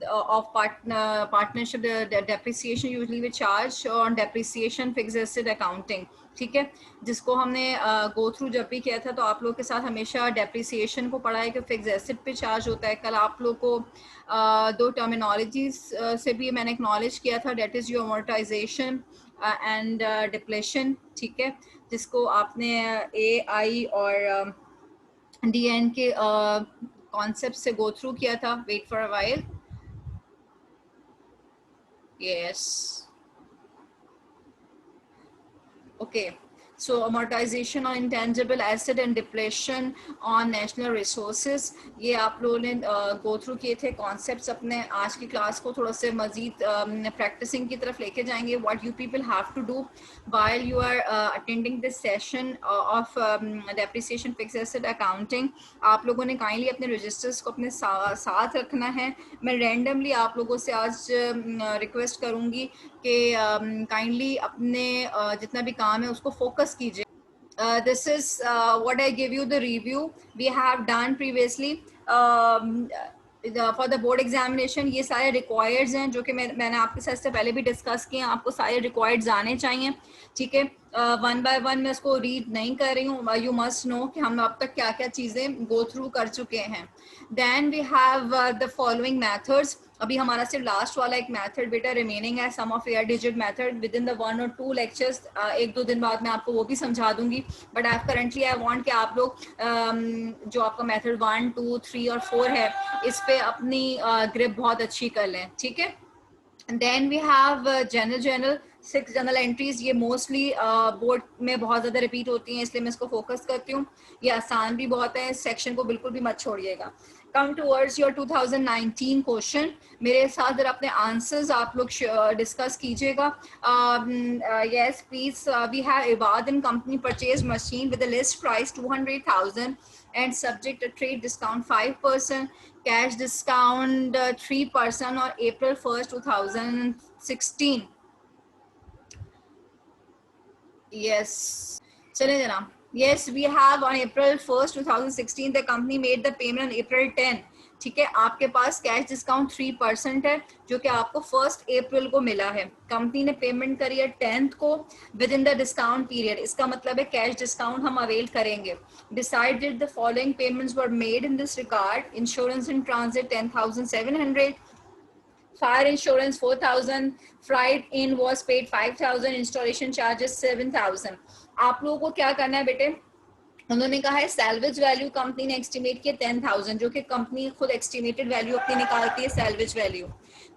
of partnership, the depreciation usually we charge on depreciation fixed asset accounting. ठीक है, जिसको हमने गो थ्रू जब भी किया था तो आप लोग के साथ हमेशा डेप्रिसिएशन को पढ़ा है कि फिक्स एसेट पे चार्ज होता है. कल आप लोग को दो टर्मिनोलॉजीज से भी मैंने एक्नॉलेज किया था, that is your amortisation and depletion. ठीक है, जिसको आपने AI और DN के कॉन्सेप्ट से गो थ्रू किया था. Wait for a while. Yes. Okay. So amortization on intangible asset and depletion on national resources, ये आप लोगों ने गो थ्रू किए थे कॉन्सेप्ट्स अपने. आज की क्लास को थोड़ा से मजीद प्रैक्टिसिंग की तरफ लेके जाएंगे. What you people have to do while you are attending this session of depreciation fix asset accounting, आप लोगों ने काइंडली अपने रजिस्टर्स को अपने साथ रखना है. मैं रैंडमली आप लोगों से आज रिक्वेस्ट करूँगी कि काइंडली अपने जितना भी काम है उसको फोकस कीजिए. This is what I give you the review we have done previously for the board examination. ये सारे required हैं जो कि मैंने आपके साथ से पहले भी डिस्कस किए हैं. आपको सारे required आने चाहिए. ठीक है, वन बाय वन मैं उसको रीड नहीं कर रही हूँ. यू मस्ट नो कि हम अब तक क्या क्या चीज़ें गो थ्रू कर चुके हैं. Then we have the following methods. अभी हमारा सिर्फ लास्ट वाला एक मेथड बेटा रिमेनिंग है, sum of year digit method. Within the 1 और 2 लेक्चर्स, एक दो दिन बाद मैं आपको वो भी समझा दूंगी. बट करंटली आई वांट कि आप लोग जो आपका मेथड 1, 2, 3 और 4 है इस पे अपनी ग्रिप बहुत अच्छी कर लें. ठीक है. Then we have general 6 general entries. ये मोस्टली बोर्ड में बहुत ज़्यादा रिपीट होती हैं, इसलिए मैं इसको फोकस करती हूँ. ये आसान भी बहुत है, इस सेक्शन को बिल्कुल भी मत छोड़िएगा. Come towards your 2019 question. मेरे साथ जरा अपने आंसर्स आप लोग डिस्कस कीजिएगा. Yes please. We have Ibad and company purchase machine with the list price 200,000 and subject a trade discount 5%, cash discount 3% on April 1st 2016. Yes, चले जनाब. Yes, we have on April 1st 2016 the company made the payment on April 10. ठीक है, आपके पास cash discount 3% है जो कि आपको 1 अप्रैल को मिला है. कंपनी ने पेमेंट करी है 10th को with in the discount period. इसका मतलब है कैश डिस्काउंट हम अवेल करेंगे. Decided the following payments were made in this regard. Insurance in transit 10,700, fire insurance 4,000, freight in was paid 5,000, installation charges 7,000. आप लोगों को क्या करना है बेटे, उन्होंने कहा है सैल्वेज वैल्यू कंपनी ने एस्टिमेट किया 10,000, जो कि कंपनी खुद एस्टिमेटेड वैल्यू अपनी निकालती है salvage value.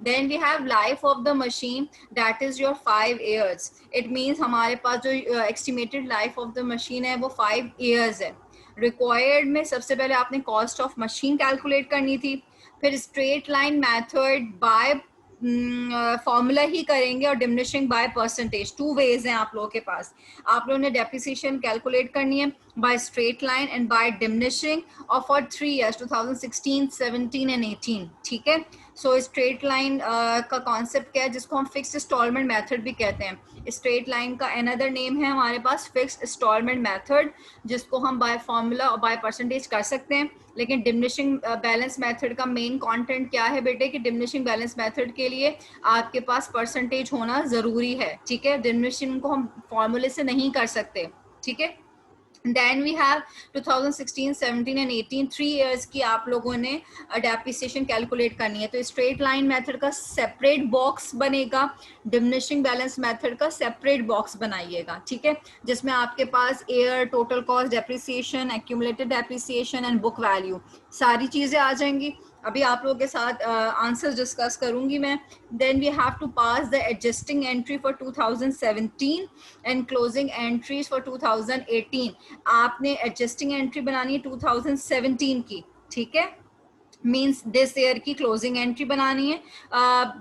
Then we have life of the machine, that is your 5 years. It means हमारे पास जो estimated life of the machine है वो 5 years है. रिक्वायर्ड में सबसे पहले आपने कॉस्ट ऑफ मशीन कैलकुलेट करनी थी, फिर straight line method by formula ही करेंगे और डिमिनिशिंग बाय परसेंटेज. 2 वेज हैं आप लोगों के पास. आप लोगों ने डेप्रिसिएशन कैलकुलेट करनी है by straight line and by diminishing और फॉर 3 years 2016, 17 एंड 18. ठीक है. सो स्ट्रेट लाइन का कॉन्सेप्ट क्या है, जिसको हम फिक्स इंस्टॉलमेंट मेथड भी कहते हैं. स्ट्रेट लाइन का अनदर नेम है हमारे पास फिक्स इंस्टॉलमेंट मेथड, जिसको हम बाय फॉर्मूला और बाय परसेंटेज कर सकते हैं. लेकिन डिमिनिशिंग बैलेंस मेथड का मेन कंटेंट क्या है बेटे, कि डिमिनिशिंग बैलेंस मेथड के लिए आपके पास परसेंटेज होना ज़रूरी है. ठीक है, डिमिनिशिंग को हम फॉर्मूले से नहीं कर सकते. ठीक है. Then we have 2016, 17 and 18, 3 years की आप लोगों ने डेप्रिसिएशन कैलकुलेट करनी है. तो स्ट्रेट लाइन मेथड का सेपरेट बॉक्स बनेगा, डिमिनिशिंग बैलेंस मेथड का सेपरेट बॉक्स बनाइएगा. ठीक है, जिसमें आपके पास year, total cost, depreciation, accumulated depreciation and book value सारी चीज़ें आ जाएंगी. अभी आप लोगों के साथ आंसर्स डिस्कस करूंगी मैं. Then we have to pass the adjusting entry for 2017 and closing entries for 2018. आपने एडजस्टिंग एंट्री बनानी है 2017 की. ठीक है, मीन्स दिस ईयर की क्लोजिंग एंट्री बनानी है.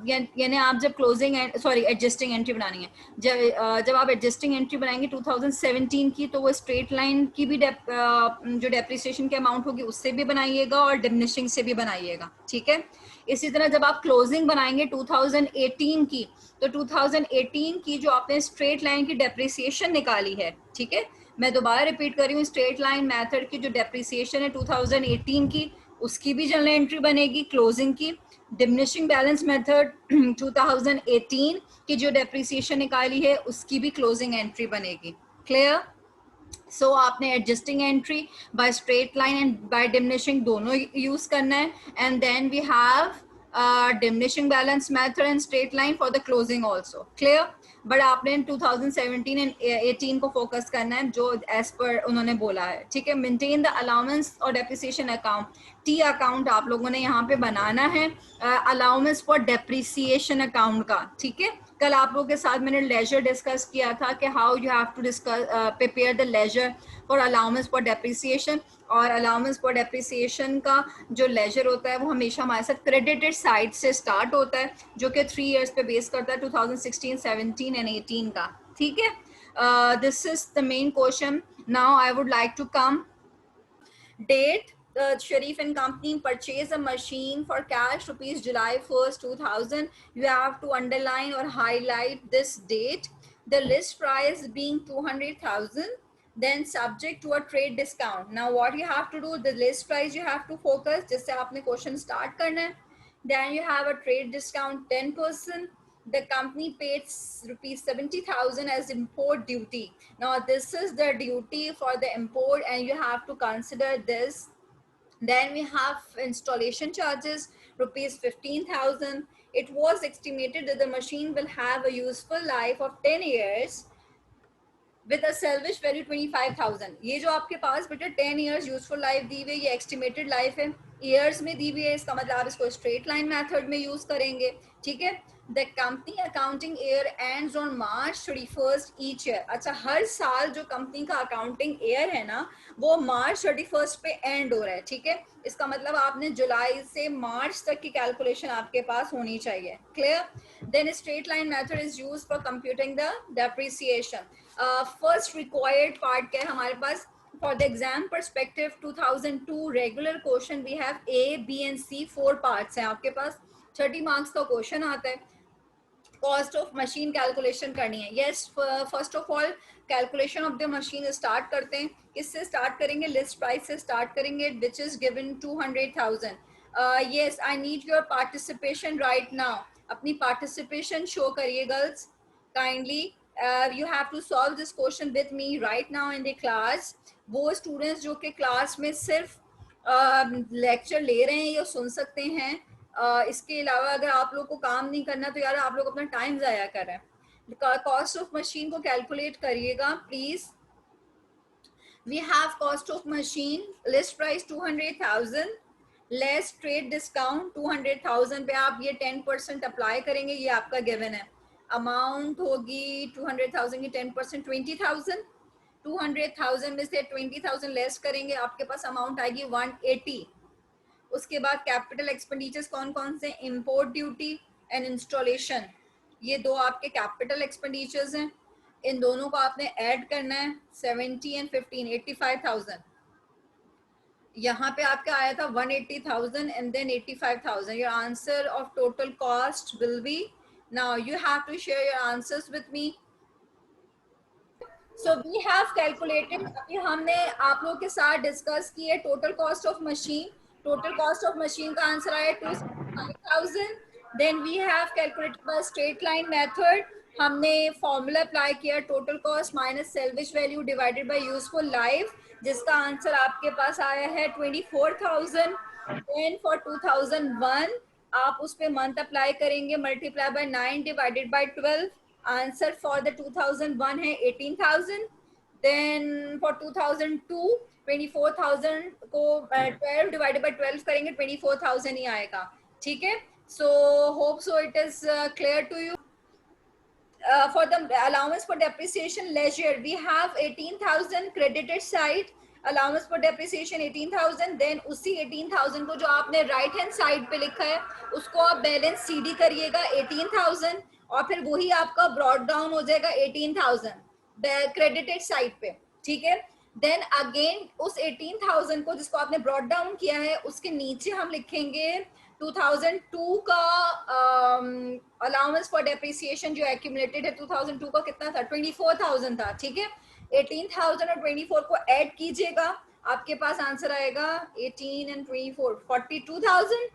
यानी आप जब क्लोजिंग एडजस्टिंग एंट्री बनानी है, जब आप एडजस्टिंग एंट्री बनाएंगे 2017 की, तो वो स्ट्रेट लाइन की भी जो डेप्रिसिएशन की अमाउंट होगी उससे भी बनाइएगा और डिमिनिशिंग से भी बनाइएगा. ठीक है. इसी तरह जब आप क्लोजिंग बनाएंगे 2018 की, तो 2018 की जो आपने स्ट्रेट लाइन की डेप्रिसिएशन निकाली है, ठीक है, मैं दोबारा रिपीट कर रही हूँ, स्ट्रेट लाइन मेथड की जो डेप्रिसिएशन है 2018 की, उसकी भी जनरल एंट्री बनेगी क्लोजिंग की। डिमिनिशिंग बैलेंस मेथड 2018 की जो डेप्रिसिएशन निकाली है उसकी भी क्लोजिंग एंट्री बनेगी। क्लियर? सो आपने adjusting entry by straight line and by diminishing दोनों यूज करना है, and then we have diminishing balance method and straight line for the closing also. Clear? But आपने 2017 एंड 18 को फोकस करना है जो एज पर उन्होंने बोला है। ठीक है, मेंटेन द अलाउंस और डेप्रिसिएशन अकाउंट, टी अकाउंट आप लोगों ने यहाँ पे बनाना है, अलाउंस फॉर डेप्रिसिएशन अकाउंट का। ठीक है, कल आप लोगों के साथ मैंने लेजर डिस्कस किया था कि how you have to discuss prepare the ledger for allowance for depreciation, और अलाउंस फॉर डेप्रिसिएशन का जो लेजर होता है वो हमेशा हमारे साथ क्रेडिटेड साइड से स्टार्ट होता है, जो कि 3 इयर्स पे बेस करता है, 2016, 17 एंड 18 का। ठीक है, this is the main question. Now I would like to come date. Sharif and company purchase a machine for cash rupees July 1st 2000. You have to underline or highlight this date, the list price being 200,000, then subject to a trade discount. Now what you have to do, the list price you have to focus, जिससे आपने question start करना है, then you have a trade discount 10%. The company paid rupees 70,000 as import duty. Now this is the duty for the import and you have to consider this. Then we have installation charges rupees 15,000. It was estimated that the machine will have a useful life of 10 years with a salvage value 25,000. ये जो आपके पास बेटा 10 years useful life दी हुई है, ये estimated life है, years में दी हुई है, इसका मतलब आप इसको straight line method में use करेंगे। ठीक है, the company accounting year ends on March 31st each year. अच्छा, हर साल जो कंपनी का अकाउंटिंग ईयर है ना वो March 31st पे एंड हो रहा है। ठीक है, इसका मतलब आपने जुलाई से मार्च तक की कैलकुलेशन आपके पास होनी चाहिए। Clear? Then straight line method is use for computing the depreciation. First required part क्या है हमारे पास for the exam perspective 2002 regular question we have A, B and C 4 parts हैं आपके पास, 30 मार्क्स का क्वेश्चन आता है। कॉस्ट ऑफ मशीन कैलकुलेशन करनी है। Yes, first of all calculation of the machine start करते हैं। किससे स्टार्ट करेंगे? लिस्ट प्राइस से स्टार्ट करेंगे, which is given 200,000। Yes, I need your participation right now. अपनी पार्टिसिपेशन शो करिए girls kindly. You have to solve this question with me right now in the class. वो students जो कि class में सिर्फ lecture ले रहे हैं या सुन सकते हैं, इसके अलावा अगर आप लोग को काम नहीं करना तो यार आप लोग अपना टाइम ज़ाया कर रहे हैं। कॉस्ट ऑफ मशीन को कैलकुलेट करिएगा please. We have cost of machine, list price 200,000 less trade discount 200,000 पे आप ये 10% अप्लाई करेंगे, ये आपका गिवन है। अमाउंट होगी 200,000 की 10% 20,000। 200,000 में से 20,000 लेस करेंगे, आपके पास अमाउंट आएगी 180। उसके बाद कैपिटल एक्सपेंडिचर्स कौन कौन से? इंपोर्ट ड्यूटी एंड इंस्टॉलेशन, ये दो आपके कैपिटल एक्सपेंडिचर्स हैं। इन दोनों को आपने ऐड करना है, 70 एंड 15 85,000। यहाँ पे आपका आया था 180,000 and then 85,000। Your answer of total cost will be, now you have to share your answers with me. So we have calculated, अभी हमने आप लोगों के साथ डिस्कस की है total cost of machine. Total cost of machine का answer आया 265,000। Then we have calculated by straight line method, हमने फॉर्मूला अप्लाई किया total cost minus salvage value divided by useful life, जिसका आंसर आपके पास आया है 24,000। देन फॉर 2001 आप उस पे मंथ अप्लाई करेंगे, multiply by 9 divided by 12। Answer for the 2001 है 18,000। देन फॉर 2002 24,000 को 12 डिवाइडेड बाय 12 करेंगे, 24,000 ही आएगा। ठीक है, so hope so it is clear to you. For the allowance for depreciation leisure we have 18,000 credited side, allowance for depreciation 18,000। Then उसी 18,000 को जो आपने राइट हैंड साइड पे लिखा है उसको आप बैलेंस सीडी करिएगा 18,000, और फिर वही आपका ब्रॉड डाउन हो जाएगा 18,000 क्रेडिटेड साइड पे। ठीक है, देन अगेन उस 18,000 को जिसको आपने ब्रॉड डाउन किया है उसके नीचे हम लिखेंगे 2002 का अलाउंस फॉर डेप्रिसिएशन जो एक्यूमुलेटेड है 2002 का कितना था? 24,000 था। ठीक है, 18,000 और 24 को ऐड कीजिएगा, आपके पास आंसर आएगा 18 एंड 24 42,000,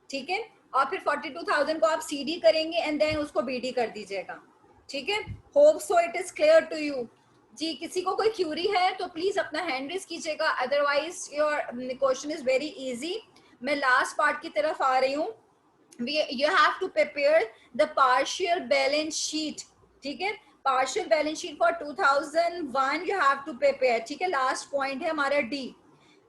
ठीक है। और फिर 42,000 को आप CD करेंगे एंड देन उसको BD कर दीजिएगा, ठीक है। Hope so it is clear to you. जी, किसी को कोई क्यूरी है तो प्लीज अपना हैंड रेज कीजिएगा, otherwise your question is very easy. मैं लास्ट पार्ट की तरफ आ रही हूँ। You have to prepare the partial balance sheet, ठीक है। partial balance sheet for 2001 you have to prepare, ठीक है। लास्ट पॉइंट है हमारा D।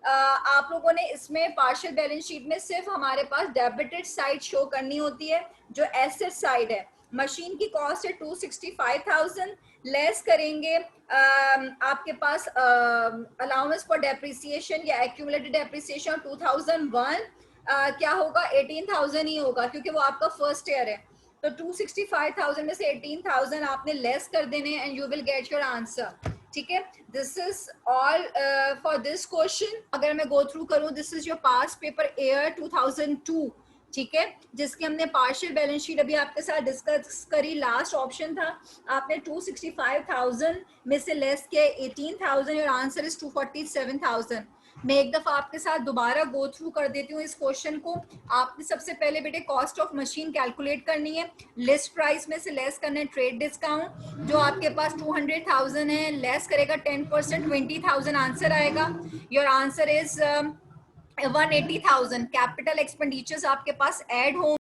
आप लोगों ने इसमें पार्शियल बैलेंस शीट में सिर्फ हमारे पास डेबिटेड साइड शो करनी होती है, जो एसेट साइड है। मशीन की कॉस्ट है 265,000, लेस करेंगे आपके पास अलाउंस फॉर डेप्रिसिएशन या एक्यूमुलेटेड डेप्रिसिएशन 2001 क्या होगा 18,000 ही होगा, क्योंकि वो आपका फर्स्ट ईयर है। तो 265,000 में से 18,000 आपने लेस कर देने and you will get your answer, ठीक है। This is all for this question. अगर मैं गो थ्रू करूं, this is your pass paper year 2002, ठीक है, जिसकी हमने पार्शियल बैलेंस शीट अभी आपके साथ डिस्कस करी। लास्ट ऑप्शन था, आपने 265,000 में से लेस किया 18,000, और आंसर इज 247,000। मैं एक दफा आपके साथ दोबारा गो थ्रू कर देती हूँ इस क्वेश्चन को। आपने सबसे पहले बेटे कॉस्ट ऑफ मशीन कैलकुलेट करनी है, लिस्ट प्राइस में से लेस करना है ट्रेड डिस्काउंट, जो आपके पास 200,000 है, लेस करेगा 10%, 20,000 आंसर आएगा। Your answer is 180,000। Capital expenditures आपके पास ऐड हो